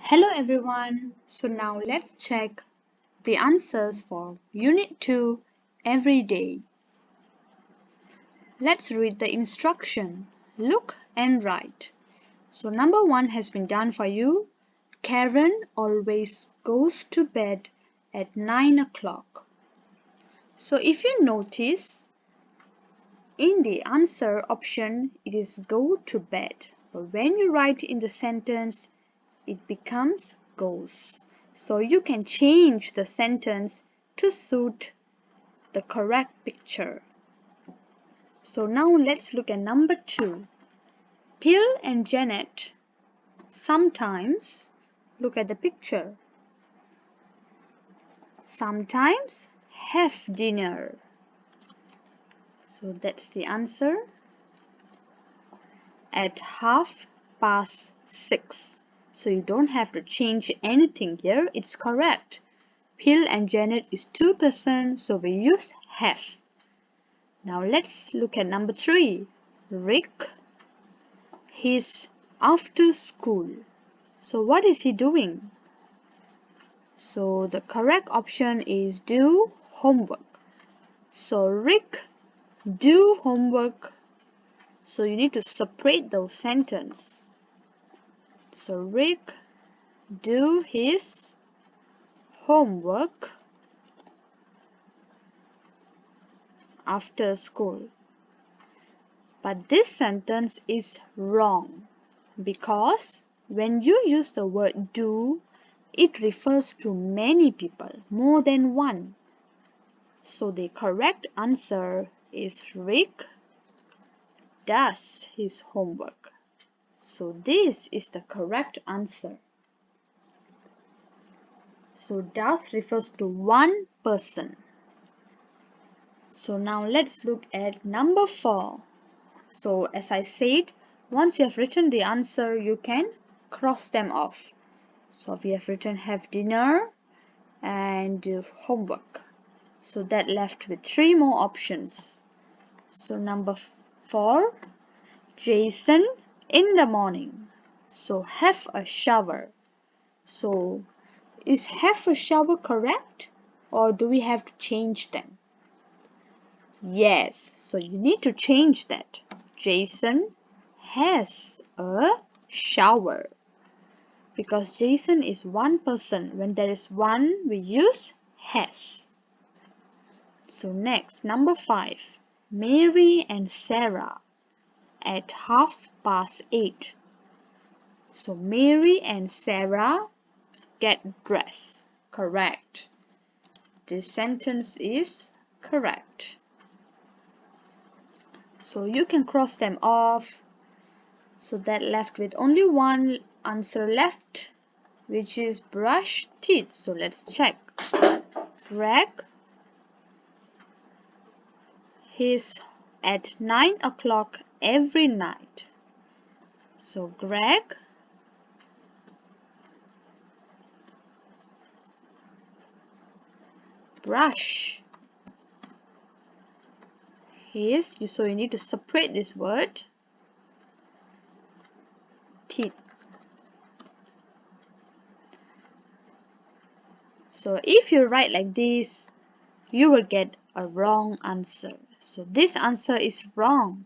Hello everyone. So now let's check the answers for Unit 2 every day. Let's read the instruction. Look and write. So number 1 has been done for you. Karen always goes to bed at 9 o'clock. So if you notice, in the answer option, it is go to bed. But when you write in the sentence, it becomes goes. So you can change the sentence to suit the correct picture. So now let's look at number 2. Bill and Janet sometimes, look at the picture, sometimes have dinner. So that's the answer. At 6:30. So you don't have to change anything here. It's correct. Bill and Janet is 2%, so we use have. Now let's look at number 3. Rick, he's after school. So what is he doing? So the correct option is do homework. So Rick do homework. So you need to separate those sentences. So Rick do his homework after school. But this sentence is wrong because when you use the word do, it refers to many people, more than one. So the correct answer is Rick does his homework. So this is the correct answer. So does refers to one person. So now let's look at number 4. So as I said, once you have written the answer, you can cross them off. So we have written have dinner and do homework. So that left with 3 more options. So number 4, Jason in the morning. So have a shower. So is have a shower correct, or do we have to change them? Yes, so you need to change that. Jason has a shower. Because Jason is one person. When there is one, we use has. So next, number 5. Mary and Sarah at 8:30. So Mary and Sarah get dressed. Correct. This sentence is correct. So you can cross them off. So that left with only one answer left, which is brush teeth. So let's check. Greg, he's at 9 o'clock every night. So Greg brush his, so you need to separate this word, teeth. So if you write like this, you will get a wrong answer. So this answer is wrong.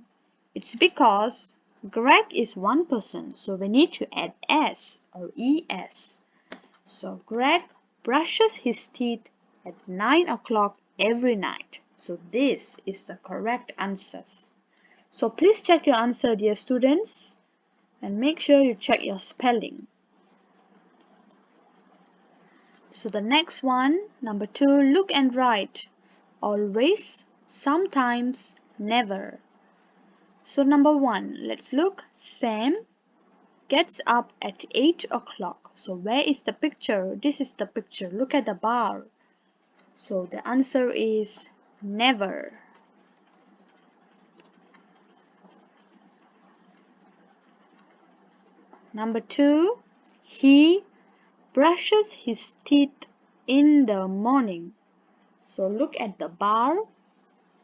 It's because Greg is one person, so we need to add s or es. So Greg brushes his teeth at 9 o'clock every night. So this is the correct answers. So please check your answer, dear students, and make sure you check your spelling. So the next one, number 2, look and write. Always, sometimes, never. So number 1, let's look. Sam gets up at 8 o'clock. So where is the picture? This is the picture. Look at the bar. So the answer is never. Number 2, he brushes his teeth in the morning. So look at the bar.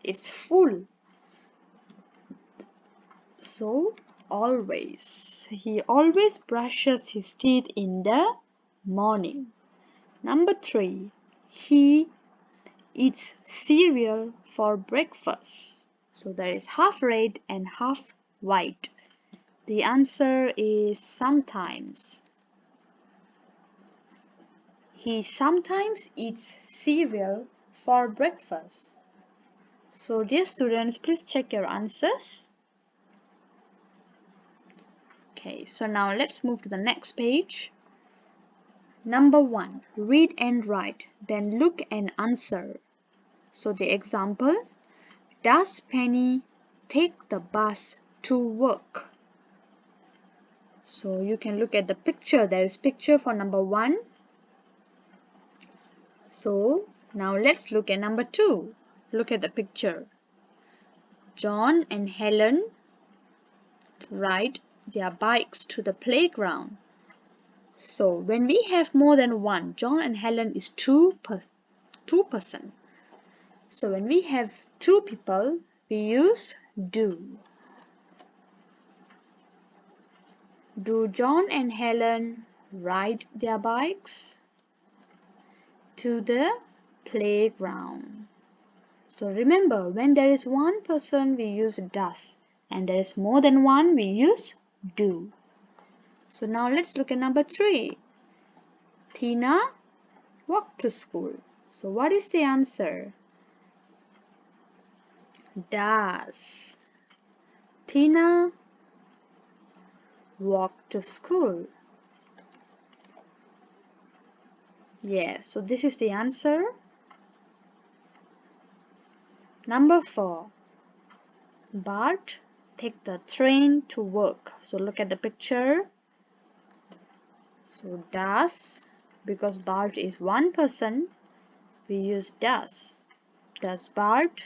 It's full. So always. He always brushes his teeth in the morning. Number 3, he eats cereal for breakfast. So there is half red and half white. The answer is sometimes. He sometimes eats cereal for breakfast. So dear students, please check your answers. Okay, so now let's move to the next page. Number 1, read and write, then look and answer. So the example, does Penny take the bus to work? So you can look at the picture. There is picture for number 1. So now let's look at number 2. Look at the picture. John and Helen ride their bikes to the playground. So when we have more than one, John and Helen is two person. So when we have 2 people, we use do. Do John and Helen ride their bikes to the playground? So remember, when there is one person, we use does, and there is more than one, we use do. So now let's look at number 3. Tina walked to school. So what is the answer? Does Tina walk to school? Yes, so this is the answer. Number 4. Bart take the train to work. So look at the picture. So does, because Bart is one person, we use does. Does Bart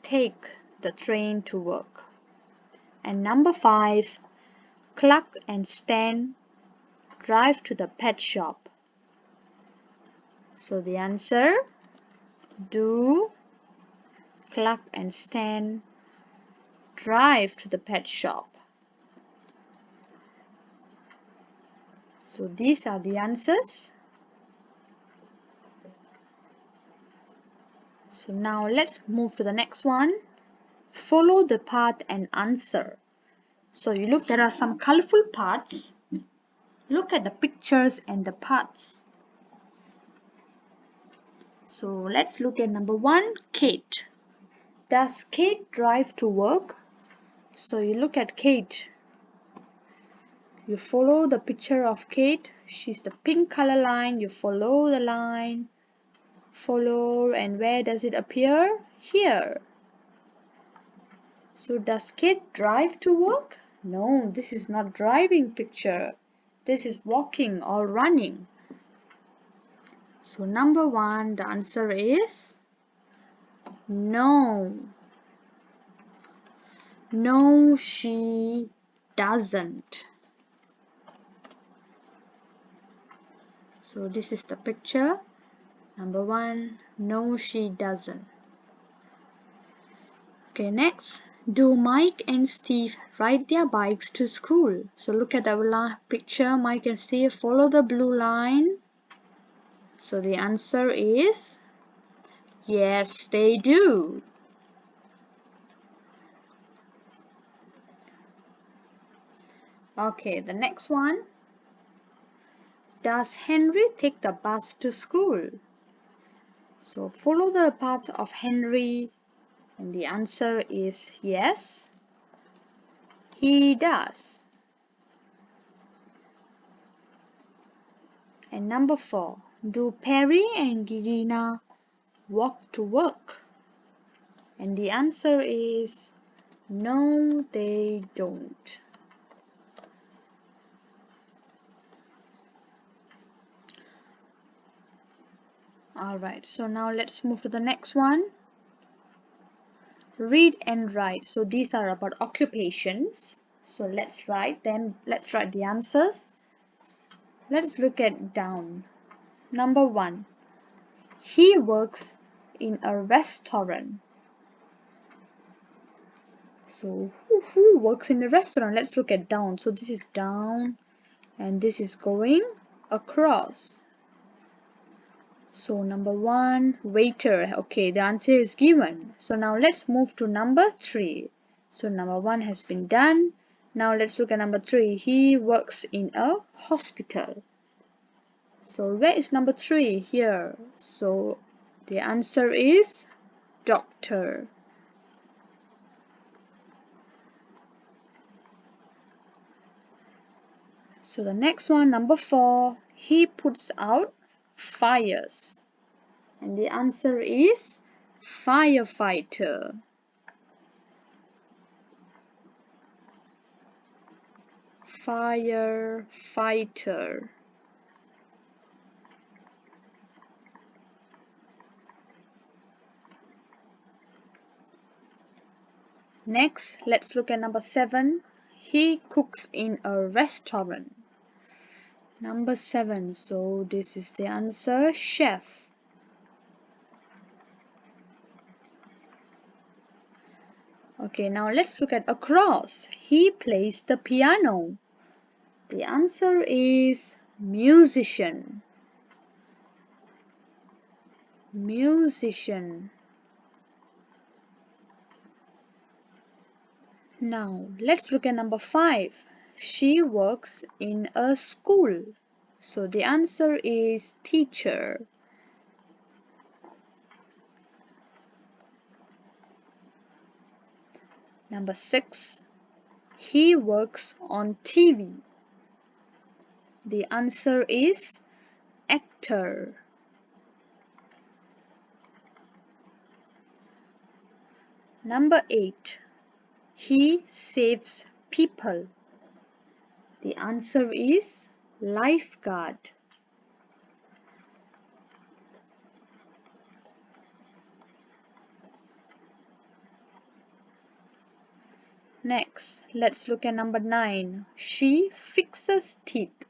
take the train to work? And number 5, Clark and Stan drive to the pet shop. So the answer, do Clark and Stan drive to the pet shop? So these are the answers. So now let's move to the next one. Follow the path and answer. So you look, there are some colorful paths. Look at the pictures and the paths. So let's look at number 1, Kate. Does Kate drive to work? So you look at Kate. You follow the picture of Kate. She's the pink color line. You follow the line. Follow, and where does it appear? Here. So does Kate drive to work? No, this is not driving picture. This is walking or running. So number 1, the answer is no. No, she doesn't. So this is the picture. Number 1, no, she doesn't. Okay, next. Do Mike and Steve ride their bikes to school? So look at the picture. Mike and Steve follow the blue line. So the answer is yes, they do. Okay, the next one. Does Henry take the bus to school? So follow the path of Henry, and the answer is yes, he does. And number 4, do Perry and Gina walk to work? And the answer is no, they don't. Alright, so now let's move to the next one. Read and write. So these are about occupations. So let's write them. Let's write the answers. Let's look at down. Number 1. He works in a restaurant. So who works in a restaurant? Let's look at down. So this is down and this is going across. So number 1, waiter. Okay, the answer is given. So now let's move to number 3. So number 1 has been done. Now let's look at number 3. He works in a hospital. So where is number 3? Here. So the answer is doctor. So the next one, number 4, he puts out fires. And the answer is firefighter. Firefighter. Next, let's look at number 7. He cooks in a restaurant. Number 7, so this is the answer, chef. Okay, now let's look at across. He plays the piano. The answer is musician. Musician. Now, let's look at number 5. She works in a school. So the answer is teacher. Number 6. He works on TV. The answer is actor. Number 8. He saves people. The answer is lifeguard. Next, let's look at number 9. She fixes teeth.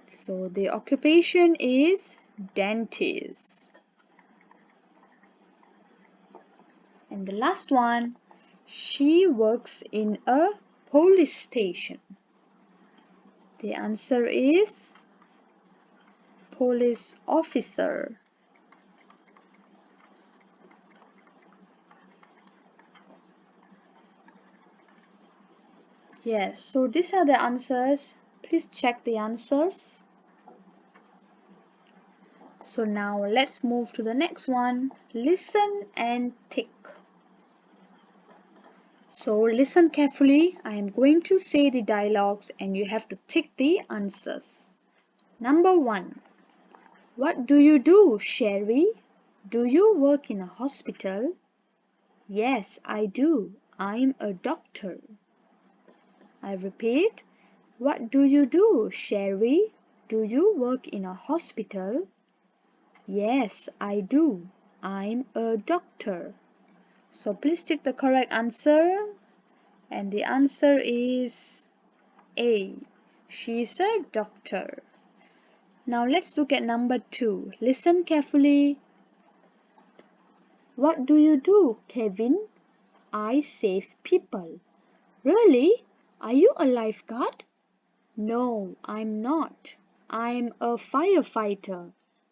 So the occupation is dentist. And the last one, she works in a police station. The answer is police officer. Yes, so these are the answers. Please check the answers. So now let's move to the next one. Listen and tick. So listen carefully. I am going to say the dialogues and you have to tick the answers. Number 1. What do you do, Sherry? Do you work in a hospital? Yes, I do. I'm a doctor. I repeat. What do you do, Sherry? Do you work in a hospital? Yes, I do. I'm a doctor. So please tick the correct answer. And the answer is A. She's a doctor. Now let's look at number 2. Listen carefully. What do you do, Kevin? I save people. Really? Are you a lifeguard? No, I'm not. I'm a firefighter.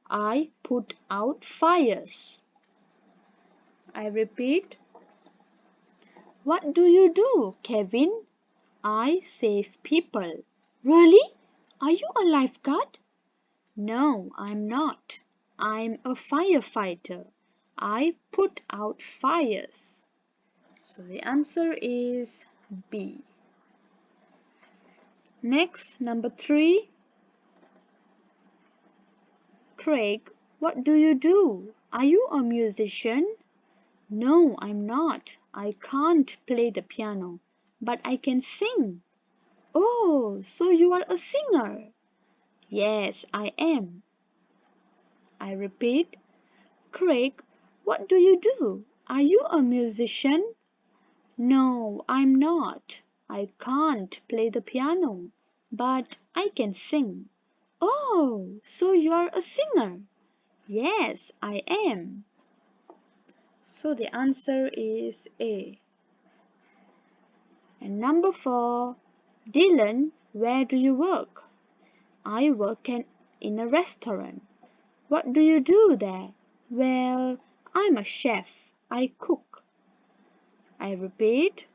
I put out fires. I repeat. What do you do, Kevin? I save people. Really? Are you a lifeguard? No, I'm not. I'm a firefighter. I put out fires. So the answer is B. Next, number 3. Craig, what do you do? Are you a musician? No, I'm not. I can't play the piano, but I can sing. Oh, so you are a singer? Yes, I am. I repeat. Craig, what do you do? Are you a musician? No, I'm not. I can't play the piano, but I can sing. Oh, so you are a singer? Yes, I am. So the answer is A. And number 4, Dylan, where do you work? I work in a restaurant. What do you do there? Well, I'm a chef. I cook. I repeat,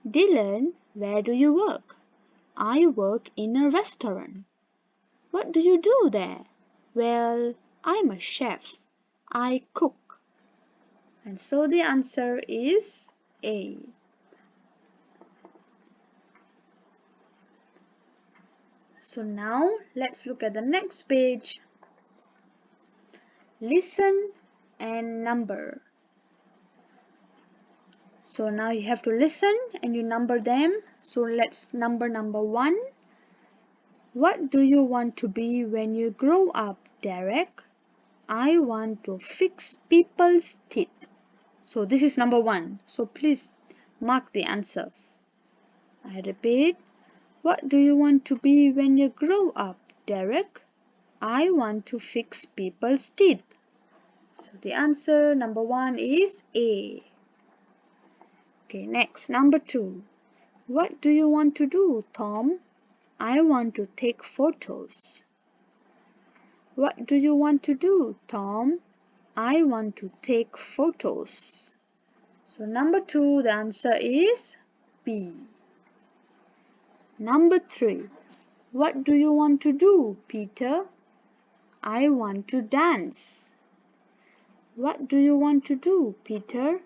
Dylan, where do you work? I work in a restaurant. What do you do there? Well, I'm a chef. I cook. And so the answer is A. So now let's look at the next page. Listen and number. So now you have to listen and you number them. So let's number 1. What do you want to be when you grow up, Derek? I want to fix people's teeth. So this is number 1. So please mark the answers. I repeat, what do you want to be when you grow up, Derek? I want to fix people's teeth. So the answer number 1 is A. Okay, next, number 2. What do you want to do, Tom? I want to take photos. What do you want to do, Tom? I want to take photos. So number 2, the answer is B. Number 3. What do you want to do, Peter? I want to dance. What do you want to do, Peter?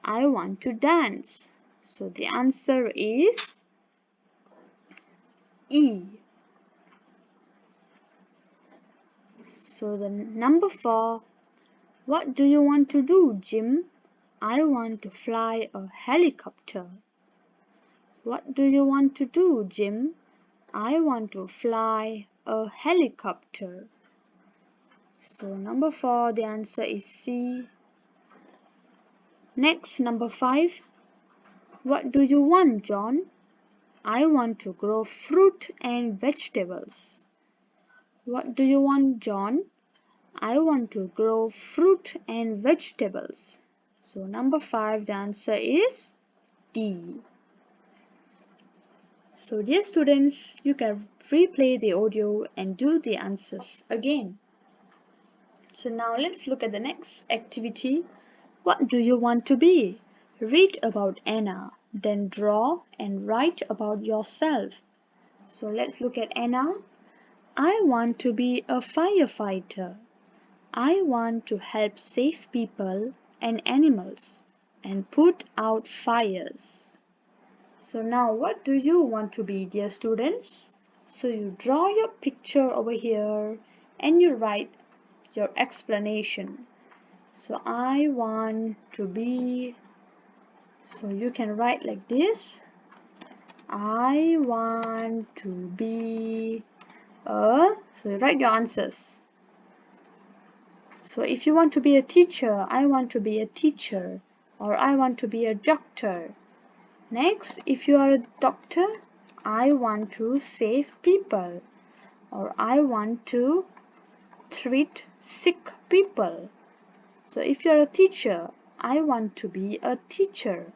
I want to dance. So the answer is E. So the number 4. What do you want to do, Jim? I want to fly a helicopter. What do you want to do, Jim? I want to fly a helicopter. So number 4, the answer is C. Next, number 5. What do you want, John? I want to grow fruit and vegetables. What do you want, John? I want to grow fruit and vegetables. So number 5, the answer is D. So dear students, you can replay the audio and do the answers again. So now let's look at the next activity. What do you want to be? Read about Anna, then draw and write about yourself. So let's look at Anna. I want to be a firefighter. I want to help save people and animals and put out fires. So now what do you want to be, dear students? So you draw your picture over here and you write your explanation. So I want to be, so you can write like this. I want to be a, so you write your answers. So if you want to be a teacher, I want to be a teacher, or I want to be a doctor. Next, if you are a doctor, I want to save people, or I want to treat sick people. So if you are a teacher, I want to be a teacher.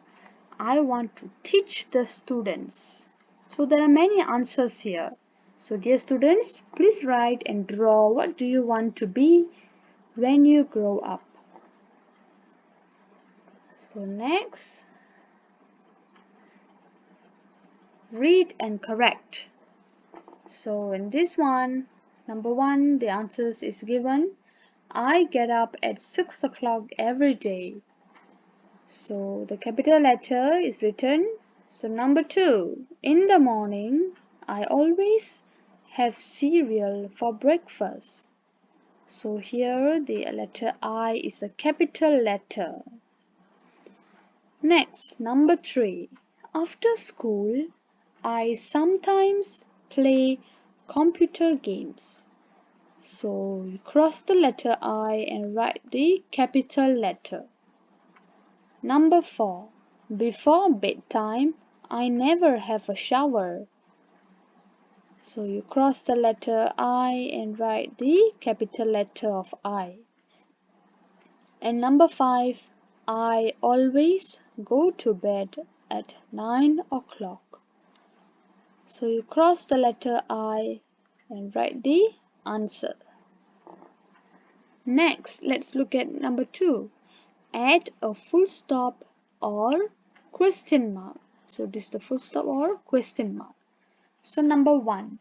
I want to teach the students. So there are many answers here. So dear students, please write and draw what do you want to be when you grow up. So next, read and correct. So in this one, number 1, the answers is given. I get up at 6 o'clock every day. So the capital letter is written. So number 2, in the morning, I always have cereal for breakfast. So here the letter I is a capital letter. Next, number 3, after school, I sometimes play computer games. So you cross the letter I and write the capital letter. Number 4, before bedtime, I never have a shower. So you cross the letter I and write the capital letter of I. And number 5, I always go to bed at 9 o'clock. So you cross the letter I and write the answer. Next, let's look at number 2. Add a full stop or question mark. So this is the full stop or question mark. So number 1,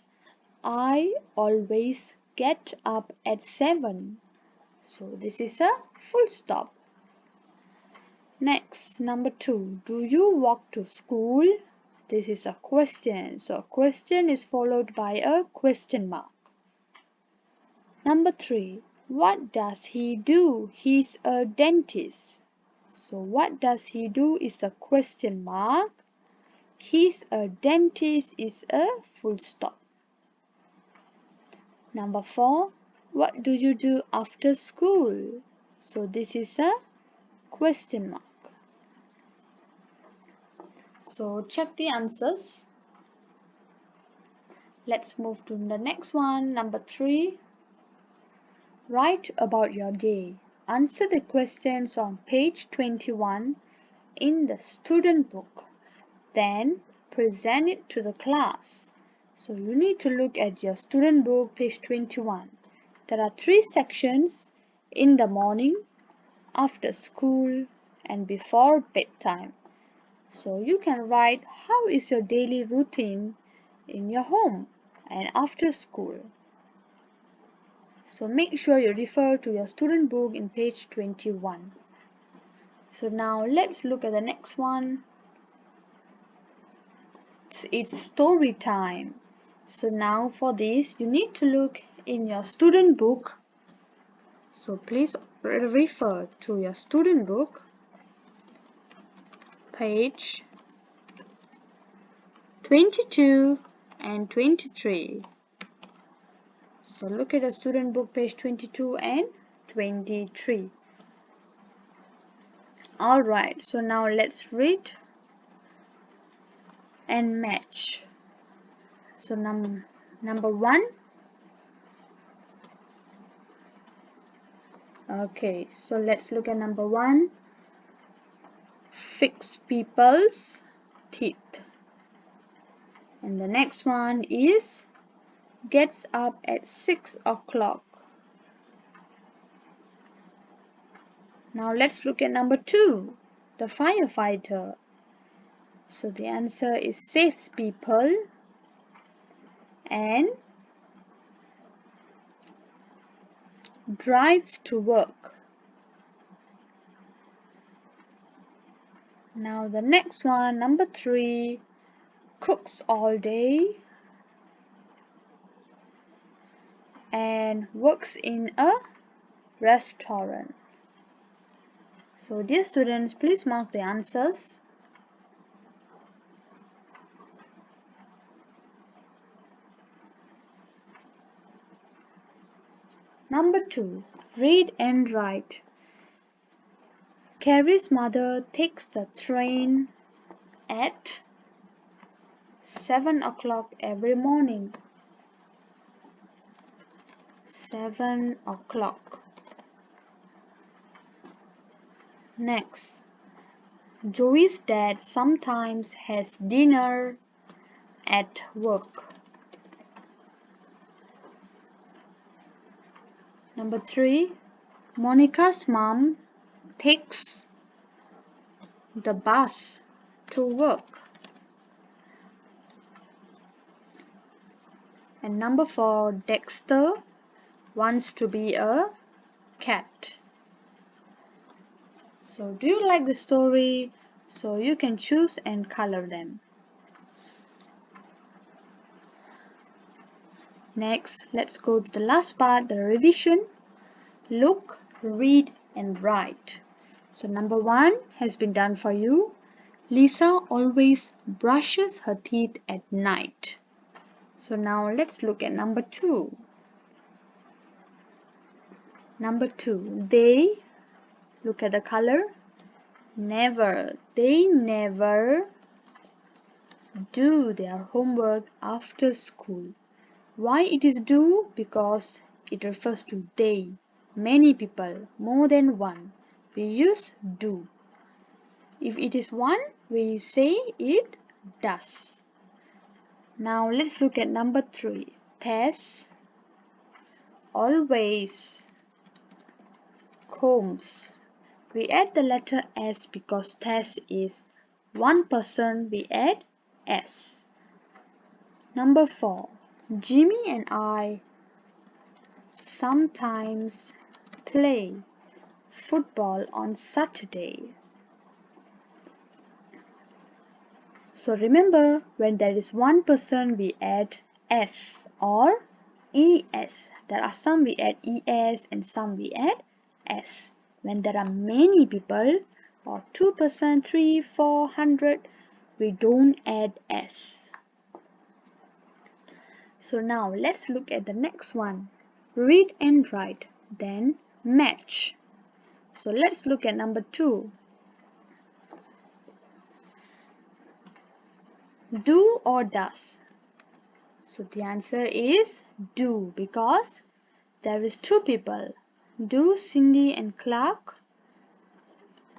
I always get up at 7. So this is a full stop. Next, number 2, do you walk to school? This is a question. So a question is followed by a question mark. Number 3, what does he do? He's a dentist. So what does he do is a question mark. He's a dentist is a full stop. Number 4, what do you do after school? So this is a question mark. So check the answers. Let's move to the next one. Number 3. Write about your day. Answer the questions on page 21 in the student book. Then present it to the class. So you need to look at your student book, page 21. There are 3 sections: in the morning, after school, and before bedtime. So you can write how is your daily routine in your home and after school. So make sure you refer to your student book in page 21. So now let's look at the next one. It's story time. So now for this you need to look in your student book. So please refer to your student book, page 22 and 23. So look at the student book, page 22 and 23. Alright, so now let's read and match. So number 1. Okay, so let's look at number 1. Fix people's teeth. And the next one is gets up at 6 o'clock. Now let's look at number 2, the firefighter. So the answer is saves people and drives to work. Now the next one, number 3, cooks all day and works in a restaurant. So dear students, please mark the answers. Number 2, read and write. Carrie's mother takes the train at 7 o'clock every morning. 7 o'clock. Next, Joey's dad sometimes has dinner at work. Number 3, Monica's mom takes the bus to work. And number 4, Dexter wants to be a cat. So do you like the story? So you can choose and color them. Next, let's go to the last part, the revision. Look, read and write. So number 1 has been done for you. Lisa always brushes her teeth at night. So now let's look at number 2. Number 2, they, look at the color, they never do their homework after school. Why it is do? Because it refers to they, many people, more than one. We use do. If it is one, we say it does. Now let's look at number 3. Tess always combs. We add the letter S because Tess is one person, we add S. Number 4. Jimmy and I sometimes play football on Saturday. So remember, when there is one person, we add S or ES. There are some we add ES and some we add S. When there are many people or 2%, 3, 400, we don't add S. So now let's look at the next one. Read and write, then match. So let's look at number 2. Do or does? So the answer is do because there is 2 people. Do Cindy and Clark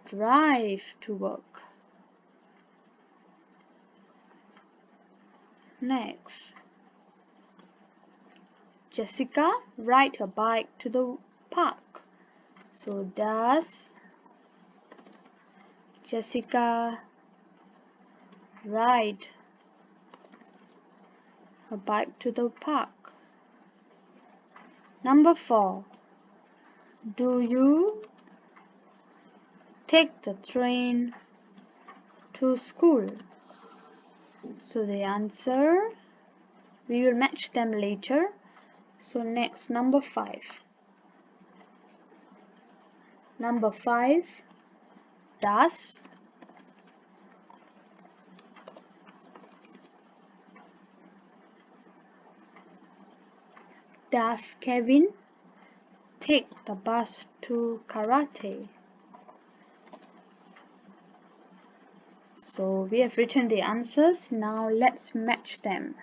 drive to work? Next. Jessica ride her bike to the park? So does Jessica ride her bike to the park? Number 4. Do you take the train to school? So the answer, we will match them later. So next, number 5. Number 5. Does Kevin take the bus to karate? So we have written the answers. Now let's match them.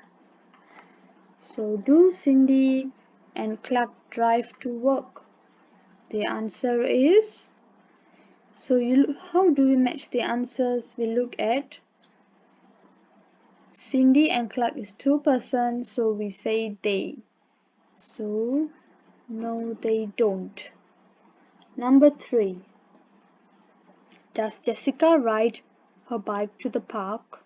So do Cindy and Clark drive to work? The answer is, how do we match the answers? We look at Cindy and Clark is 2 persons, so we say they. So no, they don't. Number 3. Does Jessica ride her bike to the park?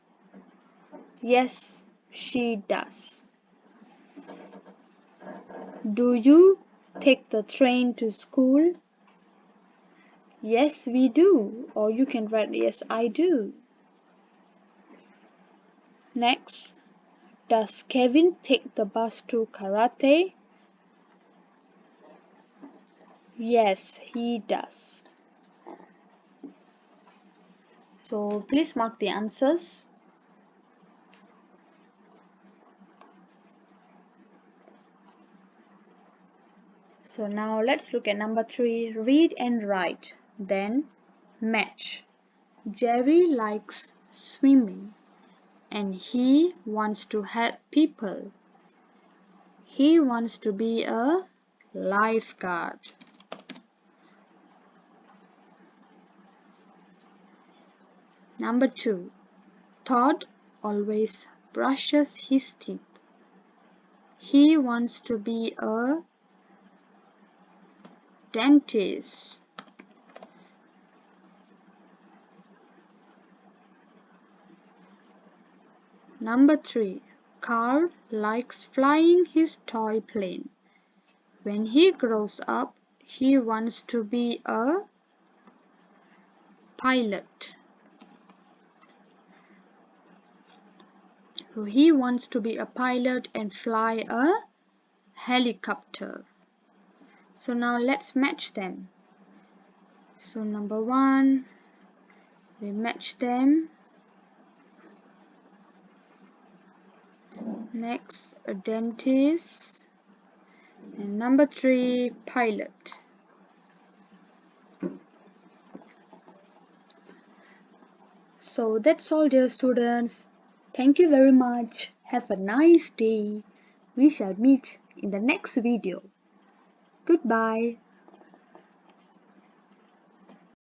Yes, she does. Do you take the train to school? Yes, we do. Or you can write, yes, I do. Next, does Kevin take the bus to karate? Yes, he does. So please mark the answers. So now let's look at number 3. Read and write, then match. Jerry likes swimming and he wants to help people. He wants to be a lifeguard. Number 2. Todd always brushes his teeth. He wants to be a dentist. Number 3. Carl likes flying his toy plane. When he grows up, he wants to be a pilot. So he wants to be a pilot and fly a helicopter. So now let's match them. So number 1, we match them. Next, a dentist. And number 3, pilot. So that's all, dear students. Thank you very much. Have a nice day. We shall meet in the next video. Goodbye.